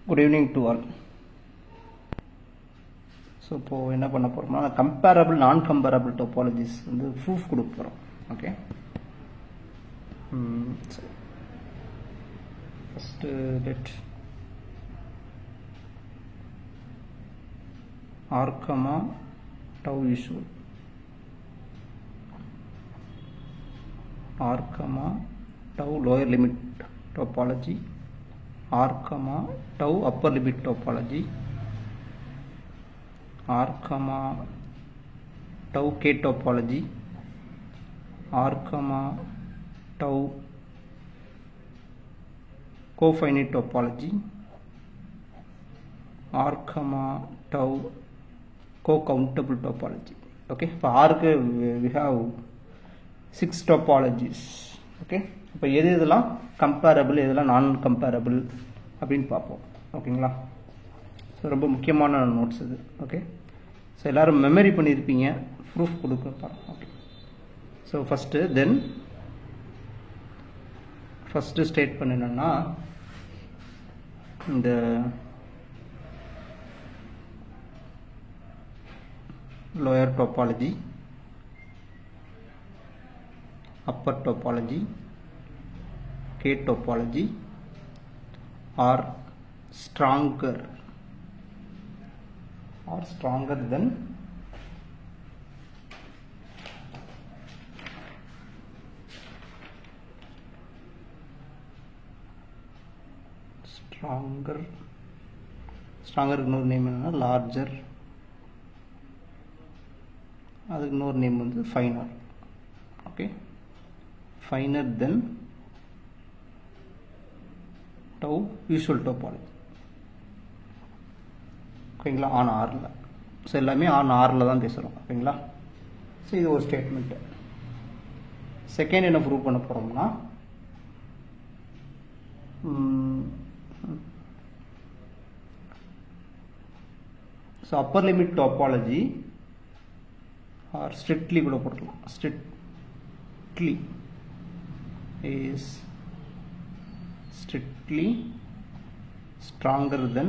Good evening to all. So, இப்போ என்ன பண்ண போறோம்னா comparable non-comparable topologies வந்து proof கொடுக்க போறோம். Okay. So first let r comma tau usual r comma tau lower limit topology r comma tau upper limit topology r comma tau k topology r comma tau cofinite topology r comma tau co-countable topology. Okay, for r we have 6 topologies. Okay, இப்போ எது இதெல்லாம் comparable எதெல்லாம் non comparable அப்படினு பாப்போம். ஓகேங்களா? So ரொம்ப முக்கியமான notes இது. ஓகே, சோ எல்லாரும் மெமரி பண்ணிருப்பீங்க, ப்ரூஃப் கொடுக்க போறோம். ஓகே, சோ ஃபர்ஸ்ட் ஸ்டேட் பண்ணனும்னா இந்த lower topology, upper topology, k topology are stronger than stronger இன்னொரு நேம் என்னன்னா larger, அதுக்கு இன்னொரு நேம் வந்து finer. Okay, finer than tau usual topology. ஓகேங்களா? ஆன் ஆர்ல. ஸோ எல்லாமே ஆன் ஆர்ல தான் பேசுகிறோம். ஓகேங்களா? ஸோ இது ஒரு ஸ்டேட்மெண்ட். செகண்ட் என்ன ப்ரூவ் பண்ண போகிறோம்னா so upper limit topology R strictly கூட போட்டுக்கலாம். Strictly is strictly stronger than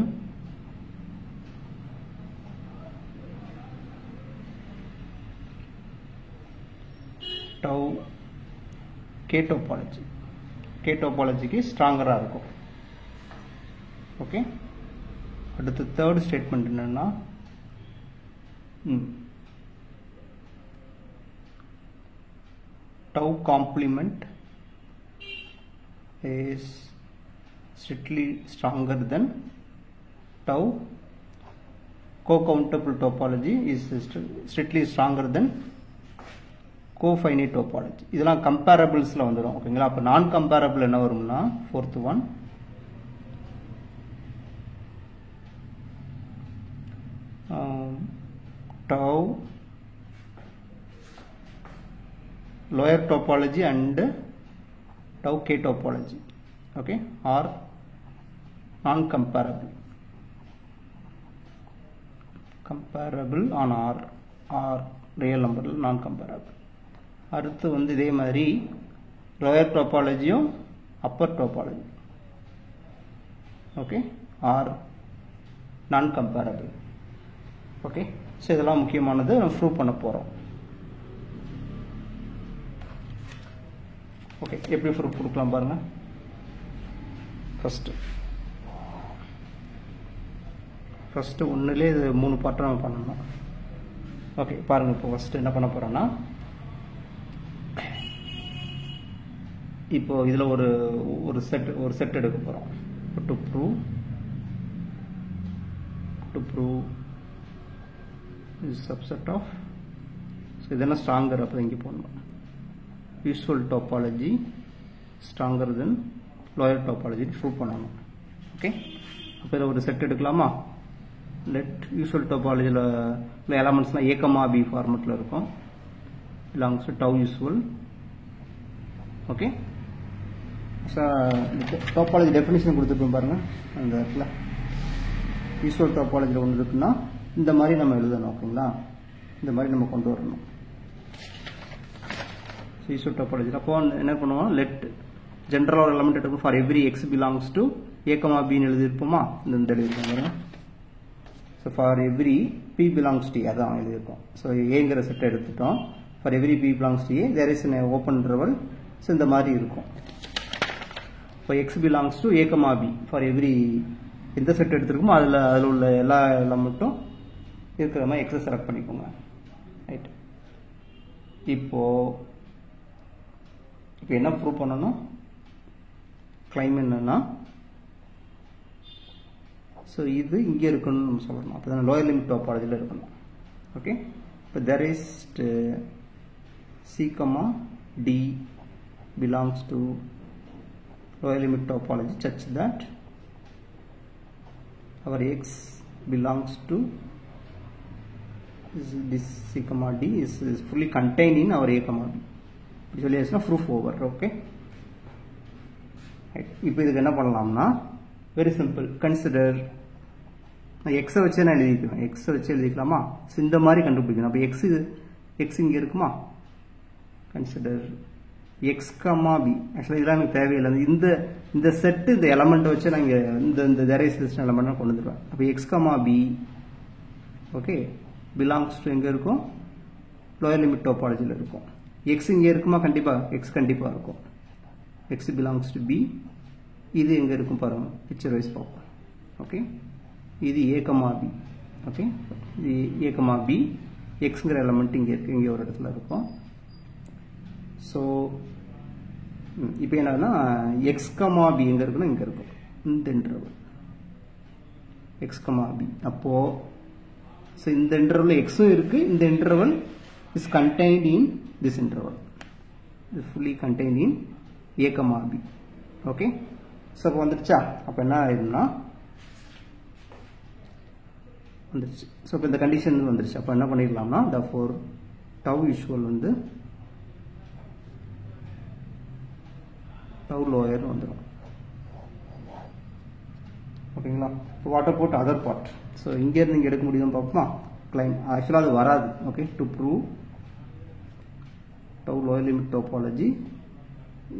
tau k topology. K topology க்கு ஸ்ட்ராங்கரா இருக்கும். ஓகே, அடுத்து தேர்ட் ஸ்டேட்மெண்ட் என்னன்னா tau complement is strictly stronger than tau co-countable topology is strictly stronger than cofinite topology. இதெல்லாம் கம்பேரபிள்ஸ்ல வந்துரும். ஓகேங்களா? அப்ப நான் கம்பேரபிள் என்ன வரும்னா fourth one tau lower topology and tau k topology, okay, are non comparable on r real number non comparable. அடுத்து வந்து இதே மாதிரி lower topologyயும் upper topology, okay, are non comparable. okay, so இதெல்லாம் முக்கியமானது நம்ம ப்ரூவ் பண்ண போறோம். ஓகே, எப்படி ப்ரூஃப் கொடுக்கலாம் பாருங்க. ஃபர்ஸ்ட் ஒன்றுலேயே இது 3 பார்ட்டாக நம்ம பண்ணணும். ஓகே, பாருங்க. இப்போ ஃபர்ஸ்ட் என்ன பண்ண போறோம்னா இப்போ இதில் ஒரு செட் எடுக்க போகிறோம். To prove subset of. So இதெல்லாம் ஸ்ட்ராங்கர். அப்போ இங்கே போடணும் usual topology stronger than lower topology prove பண்ணணும். ஓகே, அப்போ இதில் ஒரு செட் எடுக்கலாமா? லெட் யூசுவல் டோபாலஜியில் உள்ள எலமெண்ட்ஸ்லாம் a, b ஃபார்மெட்டில் இருக்கும். Belongs to tau usual. Okay, so topology definition கொடுத்துருக்கோம் பாருங்க. அந்த இடத்துல யூசுவல் டோபாலஜியில் ஒன்று இருக்குன்னா இந்த மாதிரி நம்ம எழுதணும். ஓகேங்களா? இந்த மாதிரி நம்ம கொண்டு வரணும். யூசுவல் டோபாலஜி அப்போ என்ன பண்ணுவோம்? Let general element for every x belongs to a comma b ன்னு எழுதிருப்போமா இந்த எழுதிருக்கோம். So for every p belongs to a அதான் எழுதிருக்கோம். So aங்கிற செட் எடுத்துட்டோம். For every p belongs to a there is an open interval. So இந்த மாதிரி இருக்கும். For x belongs to a comma b for every எந்த set எடுத்துருக்கோமோ அதில் உள்ள எல்லா எலமெண்ட்டும் இருக்கிற மாதிரி எக்ஸை செலக்ட் பண்ணிக்கோங்க. ரைட். இப்போ என்ன ப்ரூவ் பண்ணணும்? கிளைம் என்னன்னா ஸோ இது இங்கே இருக்கணும்னு நம்ம சொல்லணும். அப்போ தான் லோயர் லிமிட் டாபாலஜியில் இருக்கணும். ஓகே. இப்போ there is c comma d belongs to lower limit topology such that our x belongs to this c comma d is fully contained in our a comma b. Usually it's not proof over. Okay. இப்போ இதுக்கு என்ன பண்ணலாம்னா very simple. Consider எக்ஸை வச்சு நான் எழுதிக்கிறேன். எக்ஸை வச்சு எழுதிக்கலாமா? இந்த மாதிரி கண்டுபிடிக்கணும். அப்போ எக்ஸ் இங்கே இருக்குமா? Consider X comma B. ஆக்சுவலாக இதெல்லாம் எனக்கு தேவையில்லை. இந்த செட்டு இந்த எலமெண்ட்டை வச்சு நான் இங்கே இந்த டெரைவேஷன் எலமெண்ட்டாக கொண்டு வந்துடுவேன். அப்போ X comma B okay belongs to எங்கே இருக்கும்? லோயர் லிமிட் டாபாலஜியில் இருக்கும். எக்ஸ் இங்கே இருக்குமா? கண்டிப்பாக எக்ஸ் கண்டிப்பாக இருக்கும். X belongs to B. இது எங்கே இருக்கும் பாருங்க, பிக்சர் வைஸ் பார்ப்போம். ஓகே. இது a comma b. ஓகே. இது a comma b. எக்ஸுங்கிற எலமெண்ட் இங்கே இருக்குது, இங்கே ஒரு இடத்துல இருக்கும். ஸோ இப்போ என்னன்னா எக்ஸ் கமா பி எங்கே இருக்குன்னா இங்கே இருக்கும், இந்த இன்டர்வல் எக்ஸ் கமா பி. அப்போது ஸோ இந்த இன்டர்வல் எக்ஸும் இருக்குது, இந்த interval is contained in this interval, is fully contained in a comma b. Okay. So அப்போ வந்துடுச்சா? அப்போ என்ன ஆயிரும்னா வந்துடுச்சு. ஸோ இப்போ இந்த கண்டிஷன் வந்துடுச்சு. அப்போ என்ன பண்ணிடலாம்னா therefore tau யூஷுவல் வந்து tau லோயர் வந்துடும். ஓகேங்களா? இப்போ what about other part? So இங்கேருந்து இங்கே எடுக்க முடியுதுன்னு பார்ப்போமா? கிளைம் ஆக்சுவலாக அது வராது. Okay. To prove tau lower limit topology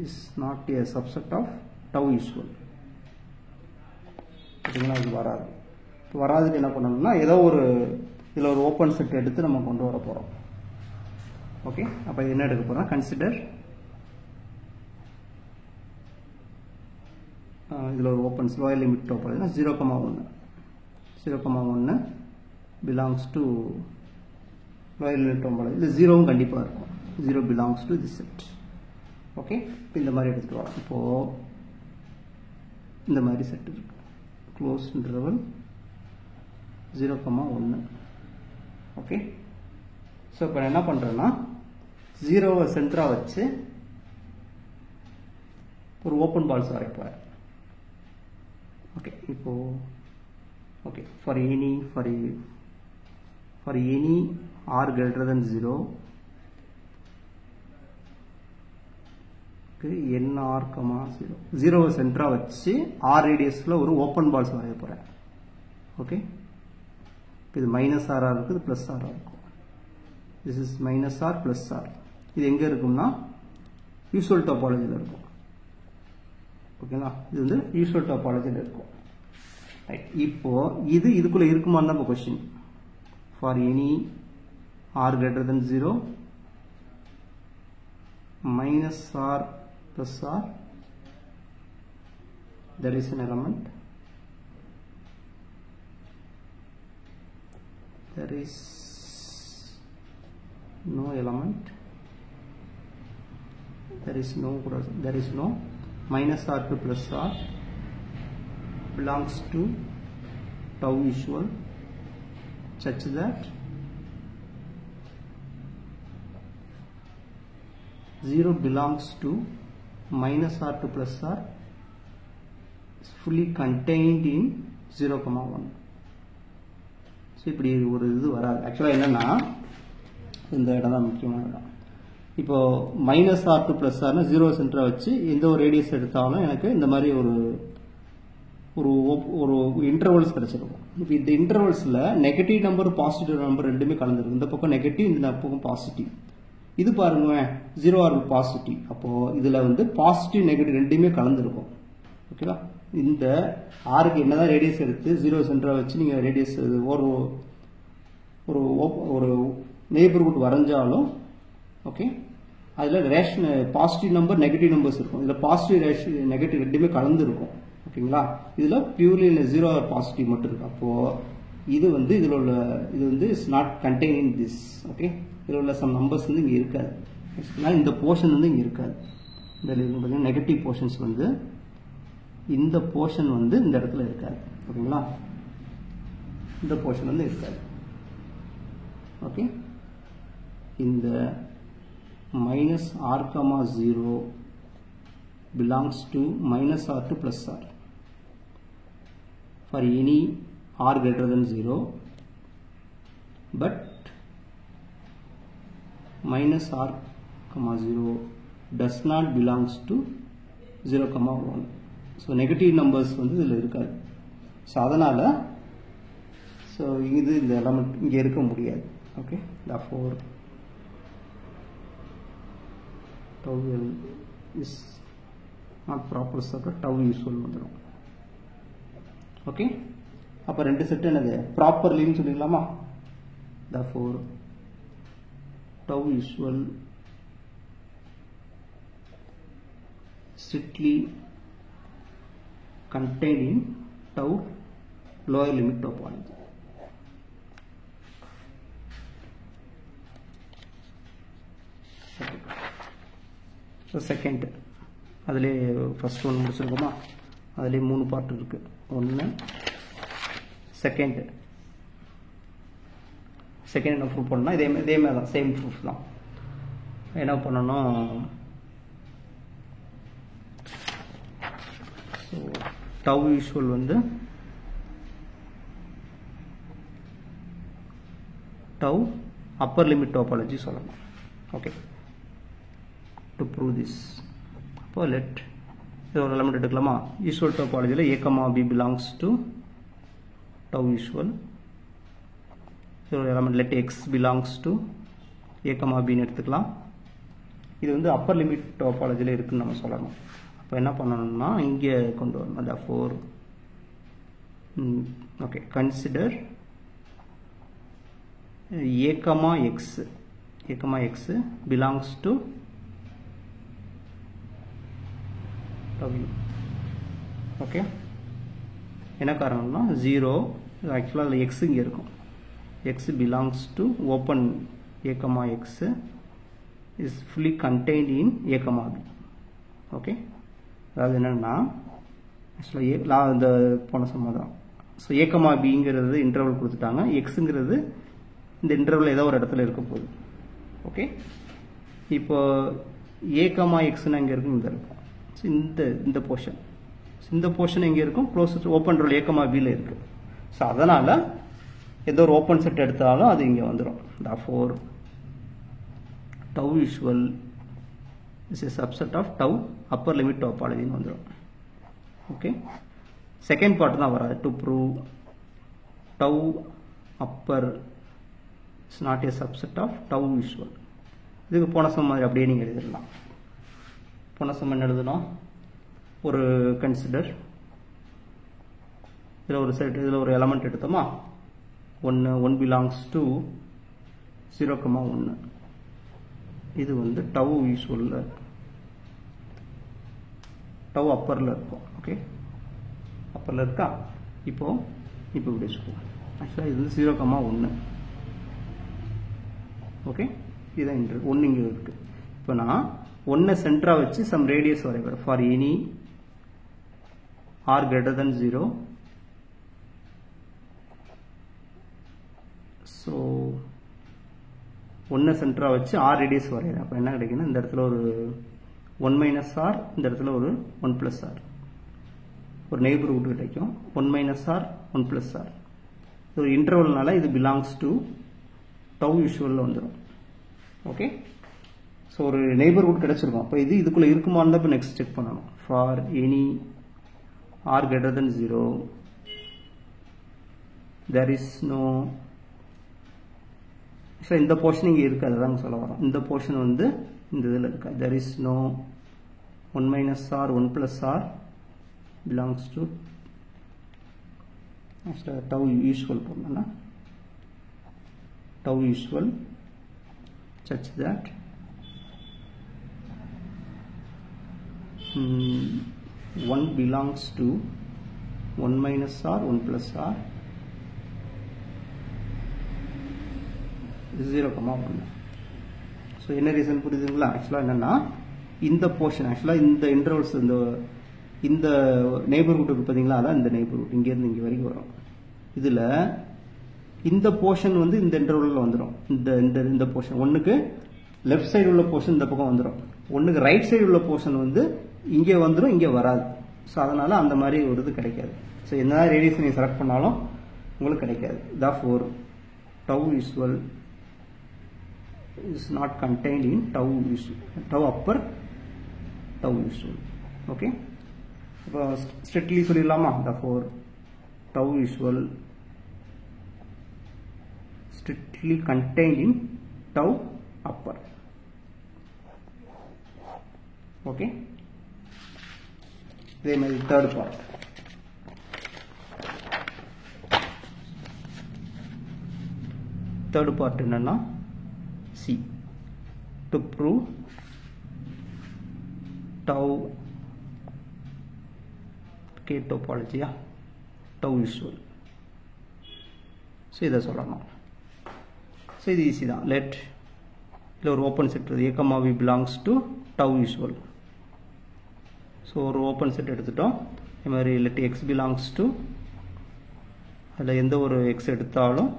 is not a subset of tau usual. ஓகேங்களா? இது வராது. வராதுக்கு என்ன பண்ணணும்னா ஏதோ ஒரு இதில் ஒரு ஓப்பன் செட் எடுத்து நம்ம கொண்டு வர போகிறோம். ஓகே. அப்போ இது என்ன எடுக்க போகிறோம்? கன்சிடர் இதில் ஒரு ஓப்பன் லோயர் லிமிட் டாபாலஜினா 0,1 0,1 பிலாங்ஸ் டு லோயர் லிமிட் டாபாலஜி. இது 0வும் கண்டிப்பாக இருக்கும். 0 belongs to this set. Okay. இப்போ இந்த மாதிரி எடுத்துகிட்டு வரோம். இப்போது இந்த மாதிரி செட் இருக்கு. Close interval 0,1. ஓகே. ஸோ இப்போ என்ன பண்ணுறேன்னா 0வை சென்டராக வச்சு ஒரு ஓப்பன் பால்ஸ் வரைப்பேன். ஓகே. இப்போது okay for any r greater than 0 nr, 0வை சென்டராக வச்சு r ரேடியஸில் ஒரு ஓப்பன் பால்ஸ் வரைய போகிறேன். ஓகே. இது மைனஸ் ஆராக இருக்குது, ப்ளஸ் ஆராக இருக்கும். This is minus R plus R. இது எங்கே இருக்கும்னா யூசுவல் டாபாலஜியில் இருக்கும். ஓகேங்களா? இது வந்து யூசுவல் டாபாலஜியில் இருக்கும். ரைட். இப்போது இதுக்குள்ளே இருக்குமான்னு தான் இப்போ question. For any R greater than 0 minus R plus r there is an element, there is no element, there is no minus r to plus r belongs to tau usual such that 0 belongs to minus r to plus r is fully contained in 0,1. So இப்படி ஒரு இது வராது. ஆக்சுவலாக என்னென்னா இந்த இடம் தான் முக்கியமான இடம். இப்போது மைனஸ் ஆர் டு ப்ளஸ் ஆர்னா 0 சென்டராக வச்சு எந்த ஒரு ரேடியஸ் எடுத்தாலும் எனக்கு இந்த மாதிரி ஒரு ஒரு இன்டர்வல்ஸ் கிடச்சிருக்கும். இப்போ இந்த இன்டர்வல்ஸில் நெகட்டிவ் நம்பர் பாசிட்டிவ் நம்பர் ரெண்டுமே கலந்துருக்கும். இந்த பக்கம் நெகட்டிவ், இந்த பக்கம் பாசிட்டிவ். இது பாருங்க 0 ஆர் பாசிட்டிவ். அப்போது இதில் வந்து பாசிட்டிவ் நெகட்டிவ் ரெண்டுமே கலந்துருக்கும். ஓகேவா? இந்த ஆருக்கு என்னதான் ரேடியஸ் எடுத்து 0 சென்டராக வச்சு நீங்கள் ரேடியஸ் ஒரு ஒரு ஒரு நெய்பர்ஹுட் வரைஞ்சாலும் ஓகே அதில் ration positive number negative numbers இருக்கும். இதில் பாசிட்டிவ் நெகட்டிவ் ரெண்டுமே கலந்து இருக்கும் ஓகேங்களா. இதில் பியூர்லி 0 பாசிட்டிவ் மட்டும் இருக்கு. அப்போது இது வந்து இதில் உள்ள இது வந்து is not containing this okay. இதில் உள்ள சம் நம்பர்ஸ் வந்து இங்கே இருக்காது. இந்த போர்ஷன் வந்து இங்கே இருக்காது. இதில் பார்த்தீங்கன்னா நெகட்டிவ் போர்ஷன்ஸ் வந்து இந்த போர்ஷன் வந்து இந்த இடத்துல இருக்காது ஓகேங்களா. இந்த போர்ஷன் வந்து இருக்காது ஓகே. இந்த -r,0 belongs to -r to +r for any r greater than 0, but -r,0 does not belongs to 0,1. So negative numbers வந்து இதில் இருக்காது. ஸோ அதனால் ஸோ இது இந்த எலமெண்ட் இங்கே இருக்க முடியாது okay. therefore tau is not proper set, tau usual வந்துடும் ஓகே. அப்போ ரெண்டு செட்டு என்னது ப்ராப்பர்லின்னு சொல்லிடலாமா. therefore tau usual strictly contained in tau lower limit topology. Okay. So second அதிலே ஃபர்ஸ்ட் ஒன்று முடிச்சிருக்கோமா. அதிலே 3 பார்ட் இருக்கு. ஒன்று செகண்ட் என்ன ப்ரூஃப் பண்ணால் இதே மாதிரி தான் சேம் ப்ரூஃப் தான். என்ன பண்ணணும் ஸோ tau usual வந்து tau upper limit topology சொல்லணும் ஓகே. to prove this அப்போ let இது ஒரு எலமெண்ட் எடுக்கலாமா. usual topology a, b belongs to tau usual. இது ஒரு element let x belongs to a, b ன்னு எடுத்துக்கலாம். இது வந்து upper limit topology இருக்குன்னு நம்ம சொல்லணும். அப்போ என்ன பண்ணணும்னா இங்கே கொண்டு வரணும். therefore okay consider a, x belongs to tau okay. என்ன காரணம்னா 0 ஆக்சுவலாக அதில் எக்ஸ் இங்கே இருக்கும். x belongs to open a, x is fully contained in a, b okay. அதாவது என்னென்னா ஆக்சுவலாக இந்த போன சம்மதம். ஸோ a, bங்கிறது இன்டர்வல் கொடுத்துட்டாங்க. எக்ஸுங்கிறது இந்த இன்டர்வல் ஏதோ ஒரு இடத்துல இருக்க போகுது ஓகே. இப்போ a, xன்னு எங்கே இருக்கும் இந்த இருக்கும். ஸோ இந்த போர்ஷன் எங்கே இருக்கும் க்ளோஸ் ஓப்பன் ரோல் a, bல இருக்கு. ஸோ அதனால் ஏதோ ஒரு ஓப்பன் செட் எடுத்தாலும் அது இங்கே வந்துடும். therefore tau usual is a subset of tau upper limit topology வந்துடும் ஓகே. செகண்ட் பார்ட் தான் வராது. to prove tau upper is not a subset of tau usual. இதுக்கு போன சம் மாதிரி அப்படியே நீங்கள் எழுதிடலாம். போன சம் என்ன எழுதணும் ஒரு கன்சிடர் இதில் ஒரு செட் இதில் ஒரு எலமெண்ட் எடுத்தோமா. 1 belongs to 0,1. இது வந்து tau usual tau upperல இருக்கும் ஓகே. அப்பரில் இருக்கா. இப்போ இப்படி வச்சுக்குவோம். ஆக்சுவலாக இது வந்து 0,1 ஓகே. இதுதான் இன்ட்ரு 1 இங்கே இருக்குது. இப்போ நான் 1 சென்டராக வச்சு சம் ரேடியஸ் வரைவேன் for any r greater than 0. So 1 சென்டராக வச்சு r ரேடியஸ் வரைகிறேன். அப்போ என்ன கிடைக்குன்னா இந்த இடத்துல ஒரு 1 - r, இந்த இடத்துல ஒரு 1 + r, ஒரு நெய்பர்ஹுட் கிடைக்கும். 1 - r 1 + r. ஒரு இன்டர்வல்னால இது பிலாங்ஸ் டு tau usual வந்துடும் ஓகே. ஸோ ஒரு நெய்பர்ஹுட் கிடைச்சிருக்கும். அப்போ இது இதுக்குள்ளே இருக்குமான்னு தான் இப்போ நெக்ஸ்ட் செக் பண்ணணும். For any r greater than 0 there is no. So இந்த போர்ஷன் இங்கே இருக்காது தான் சொல்ல வரோம். இந்த போர்ஷன் வந்து இந்த இதில் இருக்கா. there is no 1 - r 1 + r belongs to tau usual பண்ணனா tau usual such that 1 belongs to 1 minus r 1 plus r 0,1. So என்ன ரீசன் புரியுதுங்களா? ஆக்சுவலாக என்னென்னா இந்த போர்ஷன் ஆக்சுவலாக இந்த இன்டர்வல்ஸ் இந்த நெய்பர்ஹுட் இருக்குது பார்த்தீங்களா, அதான் இந்த நெய்பர்ஹுட் இங்கேருந்து இங்கே வரைக்கும் வரும். இதில் இந்த போர்ஷன் வந்து இந்த இன்டர்வலில் வந்துடும். இந்த போர்ஷன் ஒன்றுக்கு லெஃப்ட் சைடு உள்ள போர்ஷன் இந்த பக்கம் வந்துடும், ஒன்றுக்கு ரைட் சைடு உள்ள போர்ஷன் வந்து இங்கே வந்துடும், இங்கே வராது. ஸோ அதனால் அந்த மாதிரி ஒரு இது கிடைக்காது. ஸோ என்ன ரேடியஸ் நீங்கள் செலக்ட் பண்ணாலும் உங்களுக்கு கிடைக்காது. therefore tau usual is not contained in tau upper, tau usual. Okay, இப்போ ஸ்ட்ரிக்ட்லி சொல்லிடலாமா? therefore tau usual strictly contained in tau upper. Okay, இதே மாதிரி தேர்ட் பார்ட். தேர்ட் பார்ட் என்னன்னா C to prove tau k topology, tau usual. So இதை சொல்லணும். So இது easy தான். Let இல்லை ஒரு open set A, V belongs to tau usual. So ஒரு ஓப்பன் செட் எடுத்துட்டோம். இது மாதிரி லெட் x பிலாங்ஸ் டு, அதில் எந்த ஒரு x எடுத்தாலும்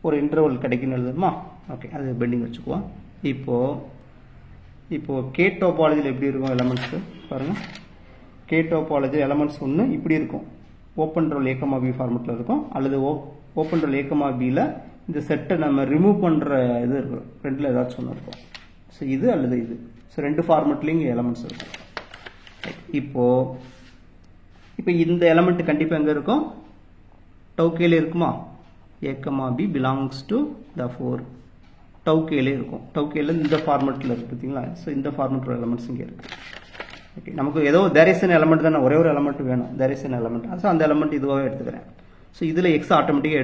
ஒரு இன்டர்வல் கிடைக்குன்னு எழுதுமா? ஓகே, அது பெண்டிங் வச்சுக்குவோம். இப்போது கே டோபாலஜியில் எப்படி இருக்கும் எலமெண்ட்ஸு பாருங்கள். கே டோபாலஜி எலமெண்ட்ஸ் ஒன்று இப்படி இருக்கும், ஓப்பன் ரோல் A, B ஃபார்மெட்டில் இருக்கும், அல்லது ஓப்பன் ரோல் A, Bயில் இந்த செட்டை நம்ம ரிமூவ் பண்ணுற இது இருக்கும், ரெண்டில் ஏதாச்சும் ஒன்று இருக்கும். ஸோ இது அல்லது இது, ஸோ ரெண்டு ஃபார்மெட்லேயும் இங்கே எலமெண்ட்ஸ் இருக்கும். இப்போ இந்த எலமெண்ட் கண்டிப்பாக எங்கே இருக்கும்? tau k இருக்குமா? A, B belongs to therefore tau k இருக்கும். tau k இந்த ஃபார்மெட்டில் இருக்குது பார்த்தீங்களா? ஸோ இந்த ஃபார்மெட்டோட எலமெண்ட்ஸ் இங்கே இருக்குது. ஓகே, நமக்கு ஏதோ there is an element தானே, ஒரே ஒரு எலமெண்ட் வேணும், there is an element. So அந்த எலமெண்ட் இதுவாகவே எடுத்துக்கிறேன். ஸோ இதில் எக்ஸ் ஆட்டோமேட்டிக்காக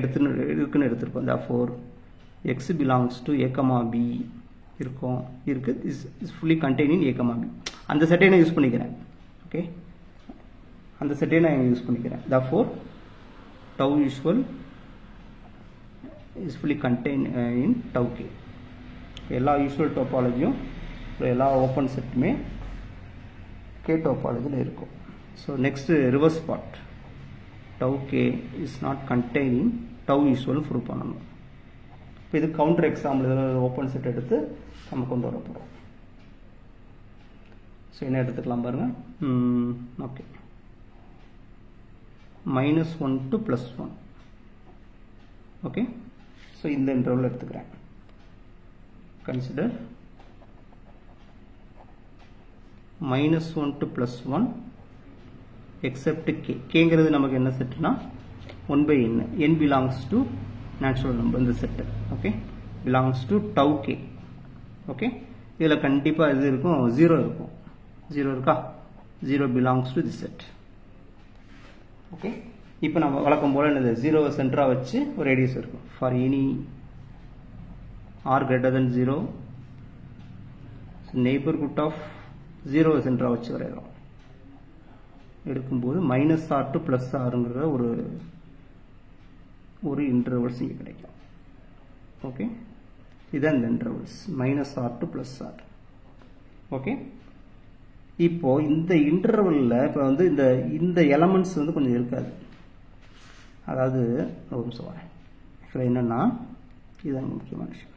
இருக்குன்னு எடுத்துருக்கோம். therefore x belongs to A, B இருக்குது. Is fully containing A, B. அந்த செட்டை நான் யூஸ் பண்ணிக்கிறேன். ஓகே, அந்த செட்டை நான் யூஸ் பண்ணிக்கிறேன். therefore tau usual is fully contained in tau k. எல்லா யூசுவல் டோபாலஜியும் எல்லா ஓப்பன் செட்டுமே கே டோபாலஜியில் இருக்கும். So next reverse part, tau k is not contained in tau usual prove பண்ணணும். இப்போ இது கவுண்டர் எக்ஸாம்பிள், இதில் ஓப்பன் செட் எடுத்து நம்ம கொண்டு வர போகிறோம். ஸோ என்ன எடுத்துக்கலாம் பாருங்கள். Okay, -1 to +1. ஓகே, ஸோ இந்த இன்டர்வல் எடுத்துக்கிறேன். Consider -1 to +1 accept k. கேங்கிறது நமக்கு என்ன செட்டுனா 1/n. n belongs to natural number, இந்த set. Okay, belongs to tau k. Okay, இதில் கண்டிப்பாக இது இருக்கும், 0 இருக்கும். 0 இருக்கா? 0 belongs to the set. Okay, இப்போ நம்ம வழக்கம் போல் என்னது 0 சென்டராக வச்சு ஒரு ரேடியஸ் இருக்கும். For any r greater than 0 neighbourhood of 0 சென்டராக வச்சு வரைகிறோம். எடுக்கும்போது -r to +rங்கிற ஒரு இன்டர்வல்ஸ் இங்கே கிடைக்கும். ஓகே, இதுதான் இந்த intervals -r to +r. Okay, இப்போ இந்த இன்டர்வலில் இப்போ வந்து இந்த எலமெண்ட்ஸ் வந்து கொஞ்சம் இருக்காது. அதாவது ஒரு நிமிஷம் வரேன். ஆக்சுவலாக என்னென்னா இதுதான் முக்கியமான விஷயம்.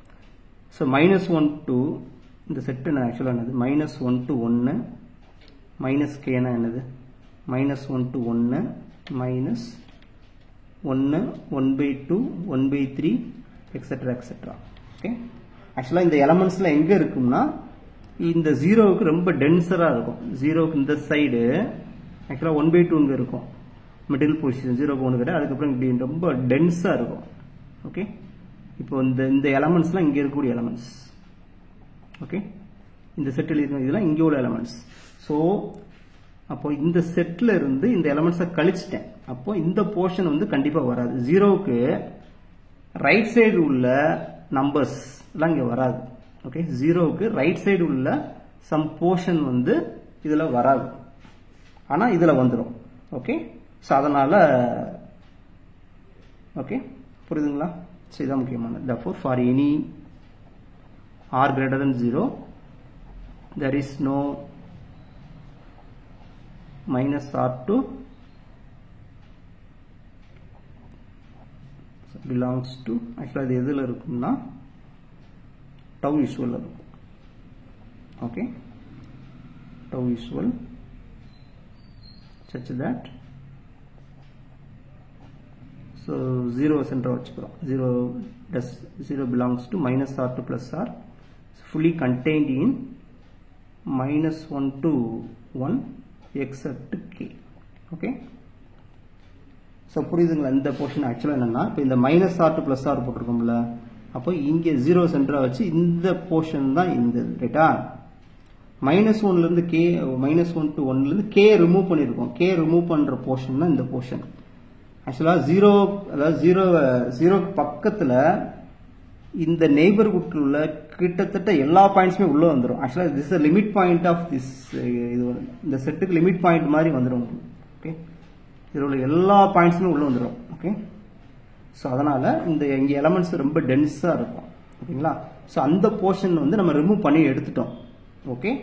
ஸோ -1 to இந்த செட்டு நான் ஆக்சுவலாக என்னது -1 to 1 -kனா என்னது -1 to 1 -1 1/2 1/3 எக்ஸெட்ரா எக்ஸெட்ரா. ஓகே, ஆக்சுவலாக இந்த எலமெண்ட்ஸில் எங்கே இருக்கும்னா இந்த 0க்கு ரொம்ப டென்சராக இருக்கும். 0க்கு இந்த சைடு ஆக்சுவலாக 1/2 இங்கே இருக்கும், மிடில் பொசிஷன் 0க்கு 1 கிடையாது. அதுக்கப்புறம் இப்படி ரொம்ப டென்ஸாக இருக்கும். ஓகே, இப்போ இந்த எலமெண்ட்ஸ்லாம் இங்கே இருக்கக்கூடிய எலமெண்ட்ஸ். ஓகே, இந்த செட்டில் இருக்க இதெல்லாம் இங்கே உள்ள எலமெண்ட்ஸ். ஸோ அப்போ இந்த செட்ல இருந்து இந்த எலிமெண்ட்ஸை கழிச்சிட்டேன். அப்போ இந்த போர்ஷன் வந்து கண்டிப்பா வராது. ஜீரோவுக்கு ரைட் சைடு உள்ள நம்பர்ஸ் எல்லாம் இங்க வராது. ஓகே, ஜீரோவுக்கு ரைட் சைடு உள்ள சம் போர்ஷன் வந்து இதுல வராது, ஆனா இதுல வந்துடும். ஓகே, ஸோ அதனால ஓகே புரியுதுங்களா? ஸோ இதான் முக்கியமானது. therefore for any r greater than 0 there is no minus r2 belongs to, actually அது எதில் இருக்கும்னா tau usual இருக்கும். Okay, tau usual such that so 0 center வச்சுக்கிறோம். 0 belongs to minus r2 plus r, fully contained in minus 1 to 1 x at k. Okay, so புரியுதுங்களா? இந்த portion ஆக்சுவலாக என்னன்னா, இப்போ இந்த மைனஸ் r2 plus r போட்டிருக்கோம்ல, அப்போ இங்கே 0 சென்டராக வச்சு இந்த போர்ஷன் தான் இந்த, ரைட்டா? மைனஸ் ஒன்லேருந்து கே, மைனஸ் 1 to 1லேருந்து கே ரிமூவ் பண்ணியிருக்கோம். கே ரிமூவ் பண்ணுற போர்ஷன் தான் இந்த போர்ஷன். ஆக்சுவலாக ஜீரோ, அதாவது ஜீரோக்கு பக்கத்தில் இந்த நெய்பர்ஹுட் உள்ள கிட்டத்தட்ட எல்லா பாயிண்ட்ஸுமே உள்ளே வந்துடும். ஆக்சுவலாக this limit point of this, இது இந்த செட்டுக்கு லிமிட் பாயிண்ட் மாதிரி வந்துடும். ஓகே, இதில் உள்ள எல்லா பாயிண்ட்ஸுமே உள்ளே வந்துடும். ஓகே, ஸோ அதனால் இந்த இங்கே எலமெண்ட்ஸ் ரொம்ப டென்ஸாக இருக்கும். ஓகேங்களா? ஸோ அந்த போர்ஷன் வந்து நம்ம ரிமூவ் பண்ணி எடுத்துட்டோம். ஓகே,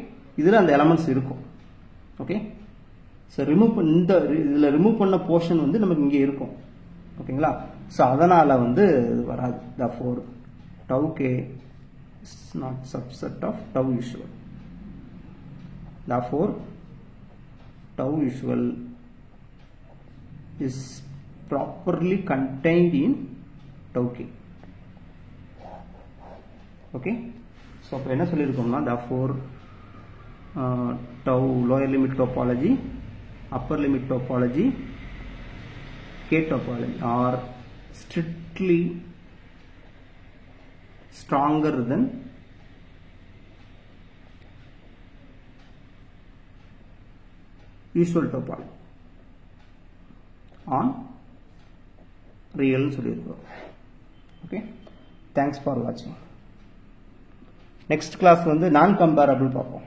இதில் அந்த எலமெண்ட்ஸ் இருக்கும். ஓகே, ஸோ இந்த இதில் ரிமூவ் பண்ண போர்ஷன் வந்து நமக்கு இங்கே இருக்கும். ஓகேங்களா? ஸோ அதனால் வந்து இது வராது. therefore tau k is not subset of tau usual. therefore tau usual is properly contained in tau k. Okay, so அப்போ என்ன சொல்லியிருக்கோம்னா, therefore tau lower limit topology, upper limit topology, k topology are strictly stronger than usual topology on real சொல்லியிருக்கோம். Okay, thanks for வாட்சிங். Next class வந்து நான் comparable பார்ப்போம்.